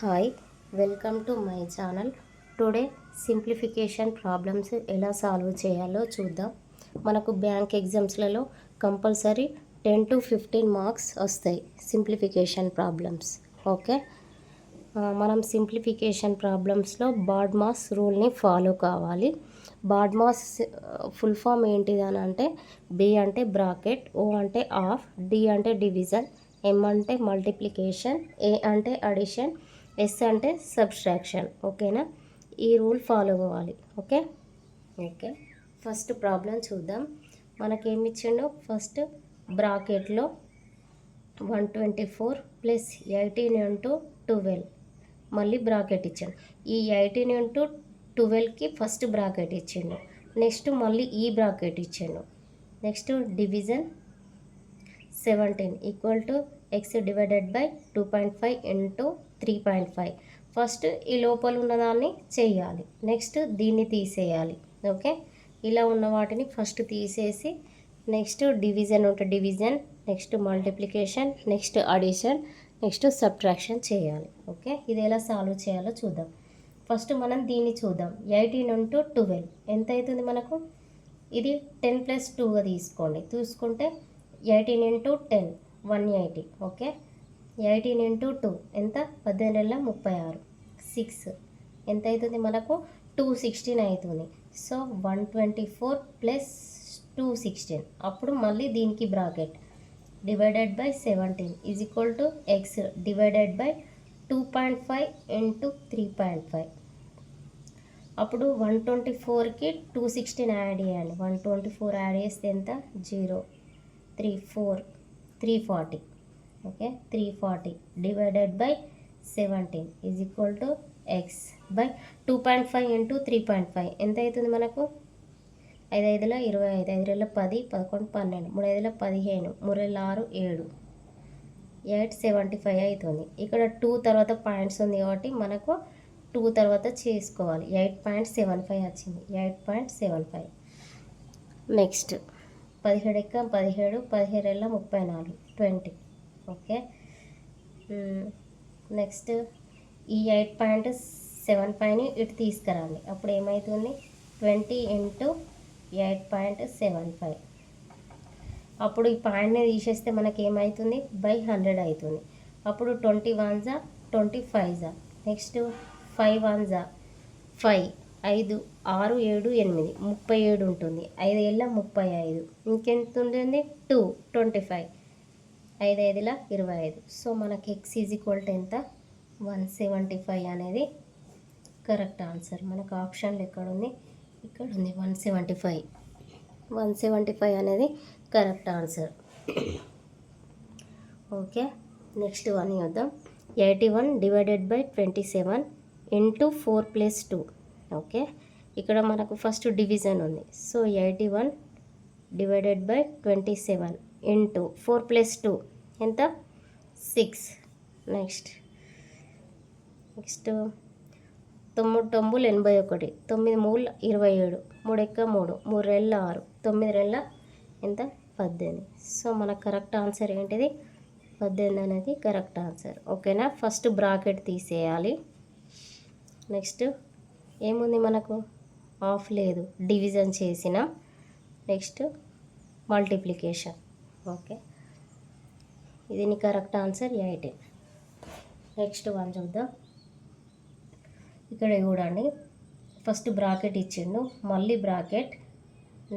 Hi, welcome to my channel. Today simplification problems ఎలా solve చేయాలో చూద్దాం. మనకు బ్యాంక్ ఎగ్జామ్స్లలో కంపల్సరీ 10 to 15 మార్క్స్ వస్తాయి సింప్లిఫికేషన్ ప్రాబ్లమ్స్. ఓకే, మనం సింప్లిఫికేషన్ ప్రాబ్లమ్స్లో బాడ్మాస్ రూల్ని ఫాలో కావాలి. బాడ్మాస్ ఫుల్ ఫామ్ ఏంటిది అని అంటే బి అంటే బ్రాకెట్, ఓ అంటే ఆఫ్, డి అంటే డివిజన్, ఎం అంటే మల్టిప్లికేషన్, ఏ అంటే అడిషన్, ఎస్ అంటే సబ్స్ట్రాక్షన్. ఓకేనా, ఈ రూల్ ఫాలో అవ్వాలి. ఓకే ఓకే ఫస్ట్ ప్రాబ్లం చూద్దాం. మనకేమి ఇచ్చిండు? ఫస్ట్ బ్రాకెట్లో 124 ప్లస్ 18 ఇంటూ 12, మళ్ళీ బ్రాకెట్ ఇచ్చాడు. ఈ 18 ఇంటూ 12కి ఫస్ట్ బ్రాకెట్ ఇచ్చిండు, నెక్స్ట్ మళ్ళీ ఈ బ్రాకెట్ ఇచ్చిండు, next division 17 equal to X divided by 2.5 into 3.5. First ఈ లోపల ఉన్నదాన్ని చేయాలి, నెక్స్ట్ దీన్ని తీసేయాలి. ఓకే, ఇలా ఉన్న వాటిని ఫస్ట్ తీసేసి నెక్స్ట్ డివిజన్ ఉంటే division, next multiplication, next addition, next subtraction చేయాలి. ఓకే, ఇది ఎలా సాల్వ్ చేయాలో చూద్దాం. ఫస్ట్ మనం దీన్ని చూద్దాం. 18 ఇంటూ 12 ఎంత అవుతుంది మనకు? ఇది 10 ప్లస్ 2గా తీసుకోండి. చూసుకుంటే 18 ఇంటూ 10 180. ఓకే, 18 ఇంటూ 2 ఎంత? 18×36 6 ఎంత అవుతుంది మనకు? 216 అవుతుంది. సో 124 ప్లస్ 216, అప్పుడు మళ్ళీ దీనికి bracket divided by 17 is equal to X divided by 2.5 into 3.5. అప్పుడు 124కి 216 యాడ్ చేయండి. 124 యాడ్ చేస్తే ఎంత? 0 3 4 340. Okay, 340 divided by 17 is equal to X by 2.5 into 3.5 ఎంత అవుతుంది మనకు? 5 5ల 25, 5 2ల 10, 11 12, 3 5ల 15, 3 6 7, 875 అవుతుంది. ఇక్కడ 2 తర్వాత పాయింట్స్ ఉంది కాబట్టి మనకు 2 తర్వాత చేసుకోవాలి. 8.75 వచ్చింది. 8.75. నెక్స్ట్ 17 ఎక్క 17, 17 34 20. ఓకే, నెక్స్ట్ ఈ 8.75ని ఇటు తీసుకురండి. అప్పుడు ఏమవుతుంది? 20 ఇంటూ 8.75. అప్పుడు ఈ పాయింట్ని తీసేస్తే మనకి ఏమవుతుంది? బై 100 అవుతుంది. అప్పుడు 20 1 25. నెక్స్ట్ 5 1 5, 5 6 7 8 37 ఉంటుంది. 5 ఏళ్ళ 35, ఇంకెంత ఉంటుంది? 2 25, 5 5ల 25. సో మనకి ఎక్స్ ఈజ్ ఈక్వల్ టు ఎంత? 175 అనేది కరెక్ట్ ఆన్సర్. మనకు ఆప్షన్లు ఎక్కడ ఉంది? ఇక్కడ ఉంది 175. 175 అనేది correct answer. Okay, next one చూద్దాం. 81 divided by 27 into 4 plus 2. Okay, ఇక్కడ మనకు ఫస్ట్ డివిజన్ ఉంది. So 81 divided by 27 into 4 plus 2 ఎంత? 6. నెక్స్ట్ 9 9 81, 9 3 27, 3 ఎక్క 3, 3 2 6, 9 2 ఎంత? 18. సో మన కరెక్ట్ ఆన్సర్ ఏంటిది? 18 అనేది కరెక్ట్ ఆన్సర్. ఓకేనా, ఫస్ట్ బ్రాకెట్ తీసేయాలి. నెక్స్ట్ ఏముంది మనకు? ఆఫ్ లేదు, డివిజన్ చేసిన. Next multiplication. ఓకే, ఇది నీ కరెక్ట్ ఆన్సర్ 18. నెక్స్ట్ వన్ చూద్దాం. ఇక్కడ చూడండి, ఫస్ట్ బ్రాకెట్ ఇచ్చిండు, మళ్ళీ బ్రాకెట్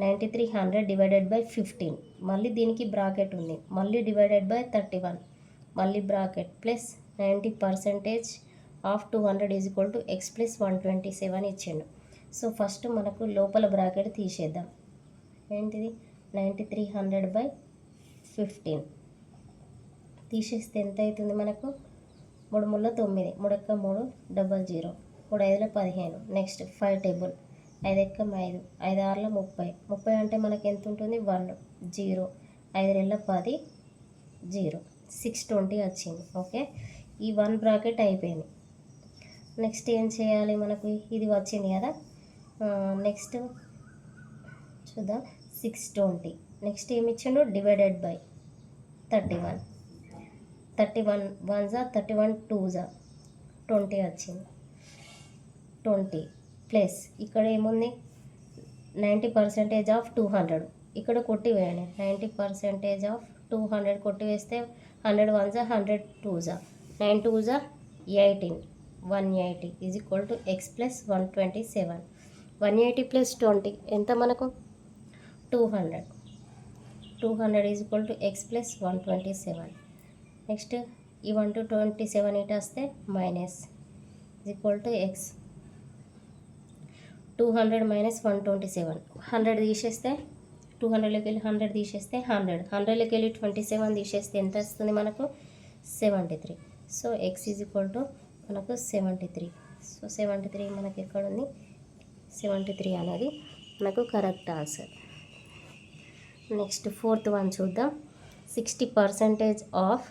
9300 డివైడెడ్ బై 15, మళ్ళీ దీనికి బ్రాకెట్ ఉంది, మళ్ళీ డివైడెడ్ బై 31, మళ్ళీ bracket plus 90% of 200 is equal to X plus 127 ఇచ్చిండు. సో ఫస్ట్ మనకు లోపల బ్రాకెట్ తీసేద్దాం. ఏంటిది? 9300 బై 15 తీసేస్తే ఎంత అవుతుంది మనకు? 3 3 9, 3 ఎక్క 3 00, 3 5ల 15. నెక్స్ట్ 5 టేబుల్, 5 ఎక్క 5, 5 6ల 30, 30 అంటే మనకి ఎంత ఉంటుంది? 1 0, 5 2 10 0, 620 వచ్చింది. ఓకే, ఈ 1 బ్రాకెట్ అయిపోయింది. నెక్స్ట్ ఏం చేయాలి? మనకు ఇది వచ్చింది కదా. నెక్స్ట్ చూద్దాం. 620. నెక్స్ట్ ఏమి ఇచ్చిండు? డివైడెడ్ బై 31, 31 1 31 2 20 వచ్చింది. 20 ప్లస్ ఇక్కడ ఏముంది 90% ఆఫ్ 200 ఇక్కడ కొట్టివేయండి. 90% of 200 కొట్టివేస్తే 100 1 100 2 9 2 18 180 is equal to X plus 127. 180 plus 20 ఎంత మనకు 200. 200 is equal to X plus 127. Next ఈ 1 to 27 ఇటు వస్తే minus is equal to X. 200 minus 127. 100 తీసేస్తే 200లోకి వెళ్ళి 100 తీసేస్తే 100లోకి వెళ్ళి 27 తీసేస్తే ఎంత వస్తుంది మనకు 73. So X is equal to మనకు 73. సో 73 మనకి ఎక్కడ ఉంది 73 అనేది మనకు correct answer. Next fourth one చూద్దాం. 60% of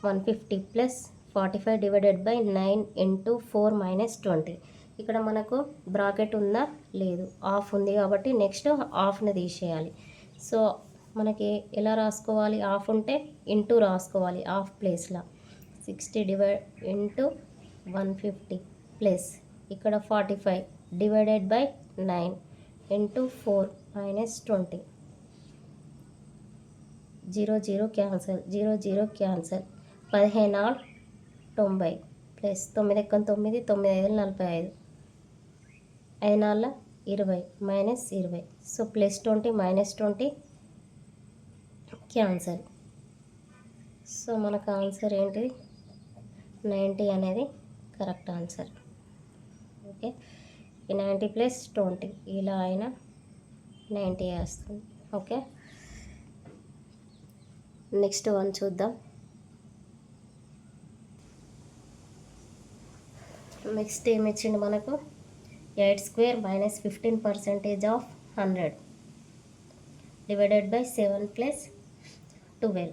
150 plus 45 divided by 9 into 4 minus 20. ఇక్కడ మనకు బ్రాకెట్ ఉందా లేదు, ఆఫ్ ఉంది కాబట్టి నెక్స్ట్ ఆఫ్ని తీసేయాలి. సో మనకి ఎలా రాసుకోవాలి, ఆఫ్ ఉంటే ఇంటూ రాసుకోవాలి ఆఫ్ ప్లేస్లో. 60 డివైడ్ ఇంటూ 150 ప్లస్ ఇక్కడ 45 divided by 9 into 4 minus 20. 0 0 cancel, 0 0 cancel. 15 90 plus 9 9 9 5 45 5 20 minus 20. So plus 20 minus 20 cancel. So మనకు ఆన్సర్ ఏంటిది 90 అనేది కరెక్ట్ ఆన్సర్. ఓకే, ఈ 90 ప్లస్ 20 ఇలా అయినా 90 వస్తుంది. ఓకే, నెక్స్ట్ వన్ చూద్దాం. నెక్స్ట్ ఏమి ఇచ్చిండు మనకు 8 square minus 15% of 100 divided by 7 plus 12.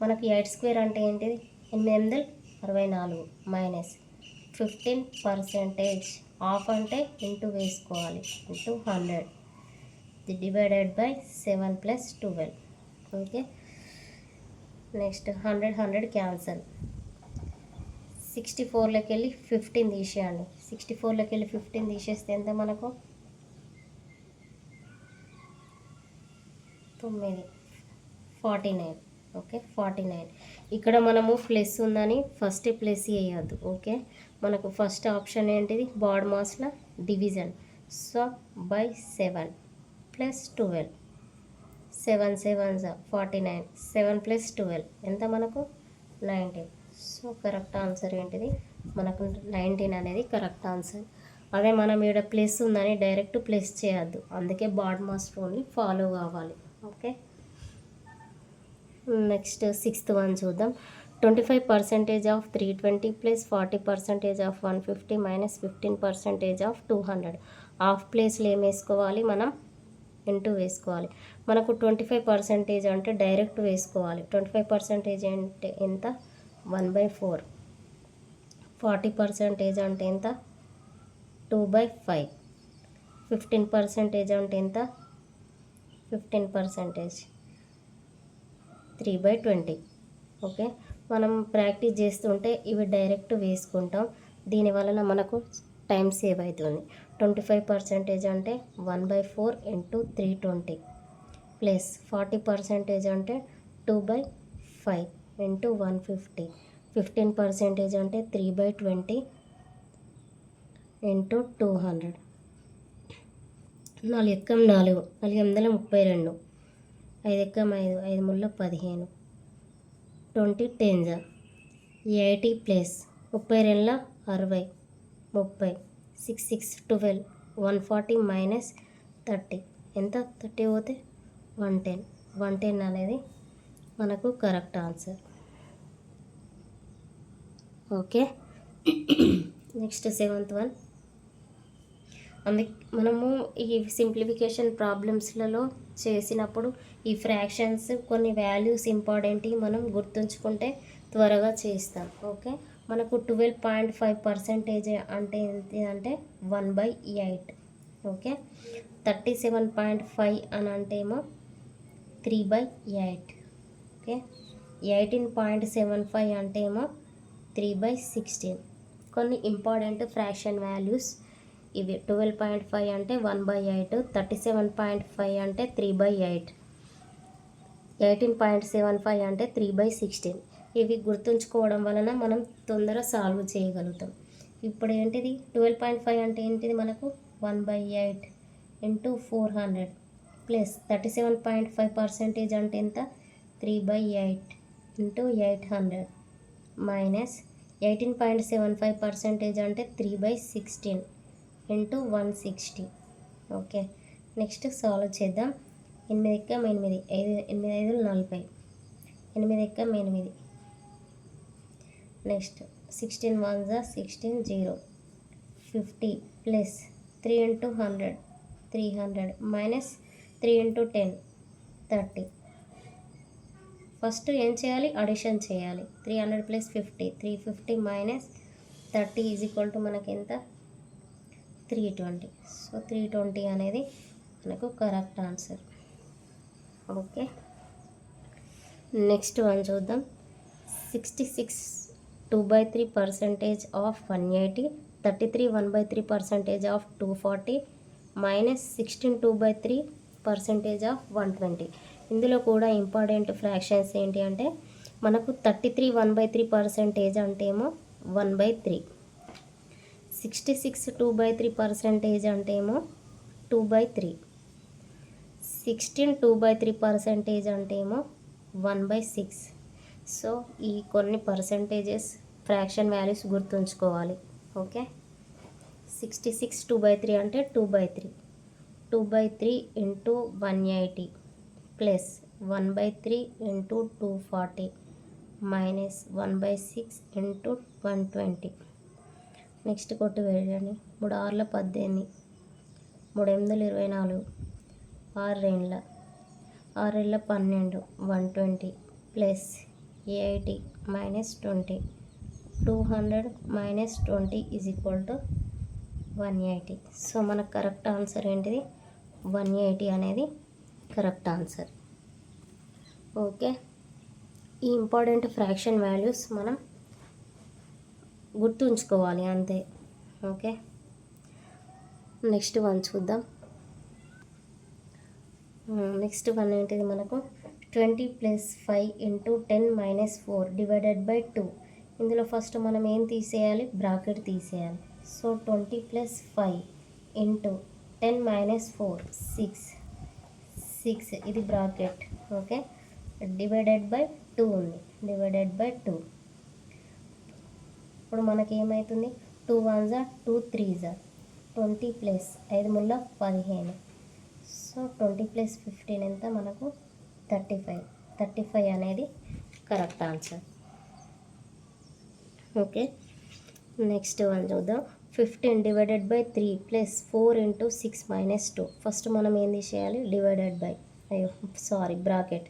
మనకి 8 స్క్వేర్ అంటే ఏంటిది 864 మైనస్ 15% ఆఫ్ అంటే ఇంటూ వేసుకోవాలి into 100 divided by 7 plus 12. Okay, next 100 cancel. 64లోకి వెళ్ళి 15 తీసేయండి. 64లోకి వెళ్ళి 15 తీసేస్తే ఎంత మనకు 9 49. ఓకే, 49. ఇక్కడ మనము ప్లస్ ఉందని ఫస్ట్ ప్లస్ వేయద్దు. ఓకే, మనకు ఫస్ట్ ఆప్షన్ ఏంటిది బాడ్ మాస్ల division. So by 7 plus 12. 7 7 49. 7 plus 12 ఎంత మనకు 19. సో కరెక్ట్ ఆన్సర్ ఏంటిది మనకు 19 అనేది కరెక్ట్ ఆన్సర్. అదే మనం ఇక్కడ ప్లస్ ఉందని డైరెక్ట్ ప్లస్ చేయొద్దు, అందుకే బాడ్ మాస్ రూల్ని ఫాలో కావాలి. ఓకే, నెక్స్ట్ సిక్స్త్ వన్ చూద్దాం. 25% of 320 plus 40% of 150 minus 15% of 200. Half ప్లేస్లో ఏం వేసుకోవాలి మనం ఇంటూ వేసుకోవాలి. మనకు 25% అంటే డైరెక్ట్ వేసుకోవాలి. 25% అంటే ఎంత 1/4. 40% అంటే ఎంత 2/5. 15% అంటే ఎంత 15% 3/20. ఓకే, మనం ప్రాక్టీస్ చేస్తుంటే ఇవి డైరెక్ట్ వేసుకుంటాం, దీనివలన మనకు టైం సేవ్ అవుతుంది. 25% అంటే 1/4 ఇంటూ 320 ప్లస్ 40% అంటే 2/5 ఇంటూ 150. 15% అంటే 3/20 ఇంటూ 200. 4 ఎక్కం 4 432. 5 ఎక్కం 5 5 ముళ్ళ 15. 20 10 80 ప్లస్ 32 60 30 6 6 12 140 మైనస్ 30 ఎంత 30 పోతే 110. 110 అనేది మనకు correct answer. Okay, next seventh one. మనము ఈ సింప్లిఫికేషన్ ప్రాబ్లమ్స్లలో చేసినప్పుడు ఈ ఫ్రాక్షన్స్ కొన్ని వాల్యూస్ ఇంపార్టెంట్ మనం గుర్తుంచుకుంటే త్వరగా చేస్తాం. ఓకే, మనకు 12.5% అంటే ఏంటి అంటే 1/8. ఓకే, 37.5 అని అంటే ఏమో 3/8. ఓకే, 18.75 అంటే ఏమో 3/16. కొన్ని ఇంపార్టెంట్ ఫ్రాక్షన్ వాల్యూస్ ఇవి. 12.5 అంటే 1/8, 37.5 అంటే 3/8, 18.75 అంటే 3/16. ఇవి గుర్తుంచుకోవడం వలన మనం తొందరగా సాల్వ్ చేయగలుగుతాం. ఇప్పుడు ఏంటిది 12.5 అంటే ఏంటిది మనకు 1/8 ఇంటూ 400 ప్లస్ 37.5% అంటే ఎంత 3/8 ఇంటూ 800 మైనస్ 18.75% అంటే 3/16 ఇంటూ 160. ఓకే, నెక్స్ట్ సాల్వ్ చేద్దాం. 8 ఎక్కం 8, 8 5 40, 8 ఎక్కం 8. Next 16 1 16 0, 50 plus 3 into 100 300 minus 3 into 10 30. First ఏం చేయాలి, అడిషన్ చేయాలి. 300 plus 50 350 minus 30 is equal to మనకి ఎంత 320. సో 320 అనేది మనకు correct answer. Okay, next one చూద్దాం. 66 2/3% ఆఫ్ 180, 33 1/3% ఆఫ్ 240 మైనస్ 16 2/3% ఆఫ్ 120. ఇందులో కూడా ఇంపార్టెంట్ ఫ్రాక్షన్స్ ఏంటి అంటే మనకు 33 1/3% అంటే ఏమో 1/3, 66 2/3% అంటే ఏమో 2/3, 16 2/3% అంటే ఏమో 1/6. సో ఈ కొన్ని పర్సంటేజెస్ ఫ్రాక్షన్ వాల్యూస్ గుర్తుంచుకోవాలి. ఓకే, 66 2/3 అంటే 2/3, 2/3 into 180 plus 1/3 into 240 minus 1/6 into 120. Next కొట్టు వేయండి. 3 6 18, 3 8 24, 6 2 12, 120 plus 80 minus 20, 200 minus 20 is equal to 180. So మనకు కరెక్ట్ ఆన్సర్ ఏంటిది 180 అనేది కరెక్ట్ ఆన్సర్. ఓకే, ఈ ఇంపార్టెంట్ ఫ్రాక్షన్ వాల్యూస్ మనం గుర్తుంచుకోవాలి అంతే. ఓకే, నెక్స్ట్ వన్ చూద్దాం. నెక్స్ట్ వన్ ఏంటిది మనకు 20 plus 5 into 10 minus 4 divided by 2. ఇందులో ఫస్ట్ మనం ఏం తీసేయాలి, బ్రాకెట్ తీసేయాలి. సో 20 ప్లస్ 5 ఇంటూ 10 మైనస్ 4 6 ఇది బ్రాకెట్. ఓకే, డివైడెడ్ బై 2 ఉంది, డివైడెడ్ బై 2. ఇప్పుడు మనకి ఏమవుతుంది 2 1 2 3 20 ప్లస్ 5 ముళ్ళ 15. సో 20 ప్లస్ 15 ఎంత మనకు 35 అనేది correct answer. Okay, next one చూద్దాం. 15 divided by 3 plus 4 into 6 minus 2. First మనం ఏం తీసేయాలి, divided by bracket.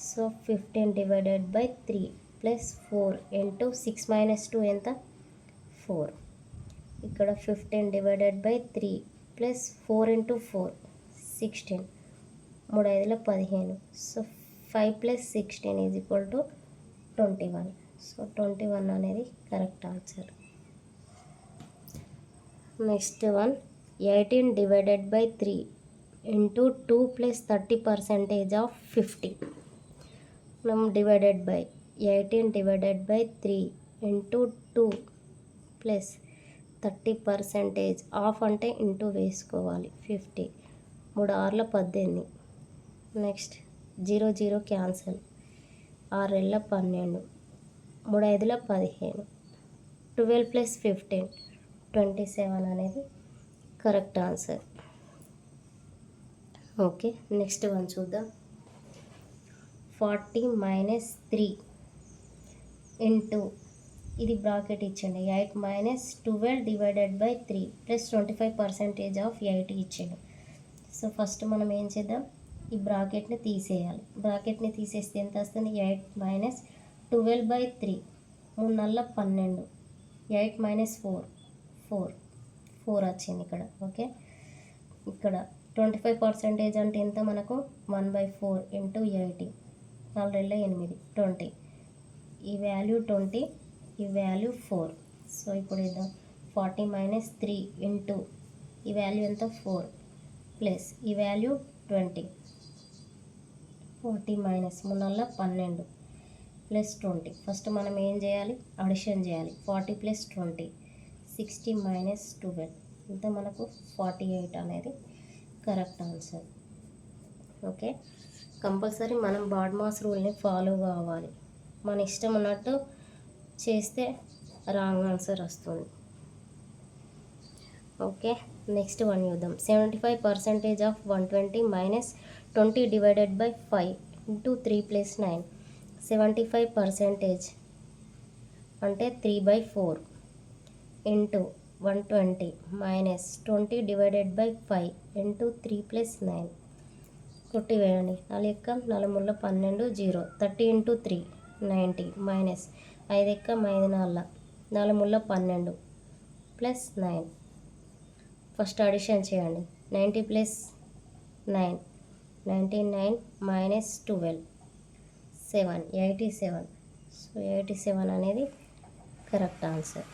So 15 divided by 3 plus 4 into 6 minus 2 ఎంత 4. ఇక్కడ 15 divided by 3 plus 4 into 4 16, 3 5 15. So 5 plus 16 is equal to 21. So 21 అనేది correct answer. Next one 18 divided by 3 into 2 plus 30% of 50. మనం divided by 18 divided by 3 into 2 plus 30% of అంటే into వేసుకోవాలి 50, 3 6 18. Next 0 0 cancel, 6 12, 3 5 15, 12 plus 15 27 అనేది correct answer. Okay, next one చూద్దాం. 40 minus 3 into ఇది bracket ఇచ్చిండు 8 minus 12 divided by 3 plus 25% of 80 ఇచ్చిండు. So first మనం ఏం చేద్దాం, ఈ బ్రాకెట్ని తీసేయాలి. బ్రాకెట్ని తీసేస్తే ఎంత వస్తుంది 8 మైనస్ 12 బై 3 3 4 12, 8 మైనస్ 4 వచ్చింది ఇక్కడ. ఓకే, ఇక్కడ 25% అంటే ఎంత మనకు 1/4 ఇంటూ 80, 4 8 20. ఈ వాల్యూ 20, ఈ వాల్యూ 4. సో ఇప్పుడు ఇద్దాం 40 మైనస్ 3 ఇంటూ ఈ వాల్యూ ఎంత 4 ప్లస్ ఈ వాల్యూ 20. 40 minus 3 12 plus 20. ఫస్ట్ మనం ఏం చేయాలి, అడిషన్ చేయాలి. 40 ప్లస్ 20 60 మైనస్ 12 ఇంత మనకు 48 అనేది కరెక్ట్ ఆన్సర్. ఓకే, కంపల్సరీ మనం బాడ్మాస్ రూల్ని ఫాలో కావాలి. మన ఇష్టం ఉన్నట్టు చేస్తే రాంగ్ ఆన్సర్ వస్తుంది. ఓకే, నెక్స్ట్ వన్ చూద్దాం. 75% of 120 minus 20 divided by 5 into 3 plus 9. 75% అంటే 3/4 into 120 minus 20 divided by 5 into 3 plus 9. కొట్టి వేయండి. 4 ఎక్క 4 ముళ్ళ 12 0. 30 ఇంటూ 3 90 మైనస్ 5 ఎక్క 5 4 4 ముళ్ళ 12 ప్లస్ 9. ఫస్ట్ అడిషన్ చేయండి. 90 ప్లస్ 9 99 మైనస్ 12 7 87. సో 87 అనేది కరెక్ట్ ఆన్సర్.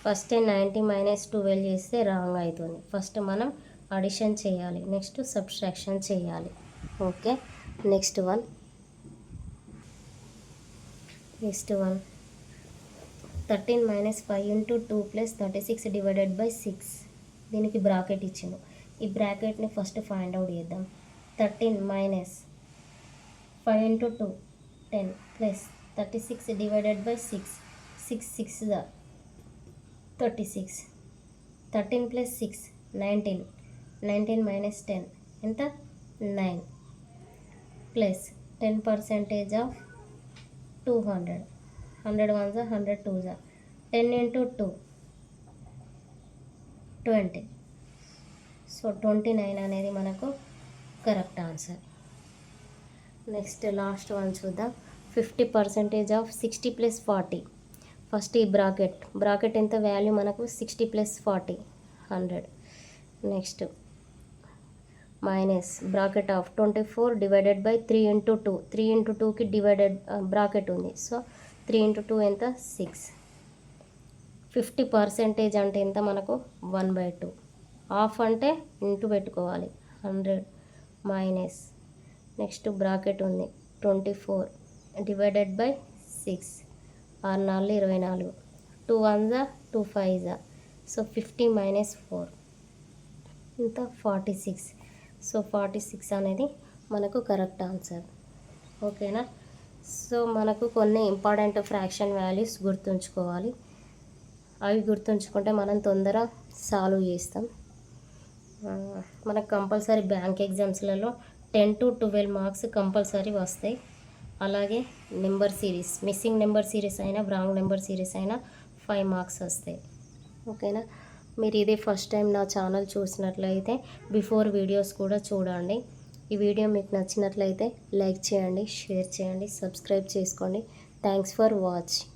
ఫస్ట్ 90 మైనస్ 12 చేస్తే రాంగ్ అవుతుంది. ఫస్ట్ మనం అడిషన్ చేయాలి, నెక్స్ట్ సబ్ట్రాక్షన్ చేయాలి. Okay, next one 13 minus 5 into 2 plus 36 divided by 6. దీనికి బ్రాకెట్ ఇచ్చిండు. ఈ బ్రాకెట్ని ఫస్ట్ ఫైండ్ అవుట్ చేద్దాం. 13 minus 5 into 2 10 plus 36 divided by 6. 6 6 36. 13 plus 6 19. 19 minus 10 ఎంత 9 ప్లస్ 10% ఆఫ్ 200. 100 1 100 2 10 ఇంటూ 2 20. సో 29 అనేది మనకు correct answer. Next last one చూద్దాం. 50% ఆఫ్ 60 ప్లస్ 40. ఫస్ట్ ఈ bracket ఎంత వాల్యూ మనకు 60 plus 40 100. Next minus bracket of 24 divided by 3 into 2. 3 into 2కి divided bracket ఉంది. So 3 into 2 ఎంత 6. 50% అంటే ఎంత మనకు 1/2. హాఫ్ అంటే ఇంటూ పెట్టుకోవాలి 100 మైనస్ నెక్స్ట్ బ్రాకెట్ ఉంది 24 డివైడెడ్ బై 6. 6 4 24. 2 1 2 5. సో 50 మైనస్ 4 ఇంత 46. సో 46 అనేది మనకు కరెక్ట్ ఆన్సర్. ఓకేనా. సో మనకు కొన్ని ఇంపార్టెంట్ ఫ్రాక్షన్ వాల్యూస్ గుర్తుంచుకోవాలి. అవి గుర్తుంచుకుంటే మనం తొందర సాల్వ్ చేస్తాం. మనకు కంపల్సరీ బ్యాంక్ ఎగ్జామ్స్లలో 10 to 12 మార్క్స్ కంపల్సరీ వస్తాయి. అలాగే number series, missing number series అయినా రాంగ్ నెంబర్ సిరీస్ అయినా 5 మార్క్స్ వస్తాయి. ఓకేనా. మీరు ఇదే ఫస్ట్ టైం నా ఛానల్ చూసినట్లయితే బిఫోర్ వీడియోస్ కూడా చూడండి. ఈ వీడియో మీకు నచ్చినట్లయితే లైక్ చేయండి, షేర్ చేయండి, సబ్స్క్రైబ్ చేసుకోండి. Thanks for watching.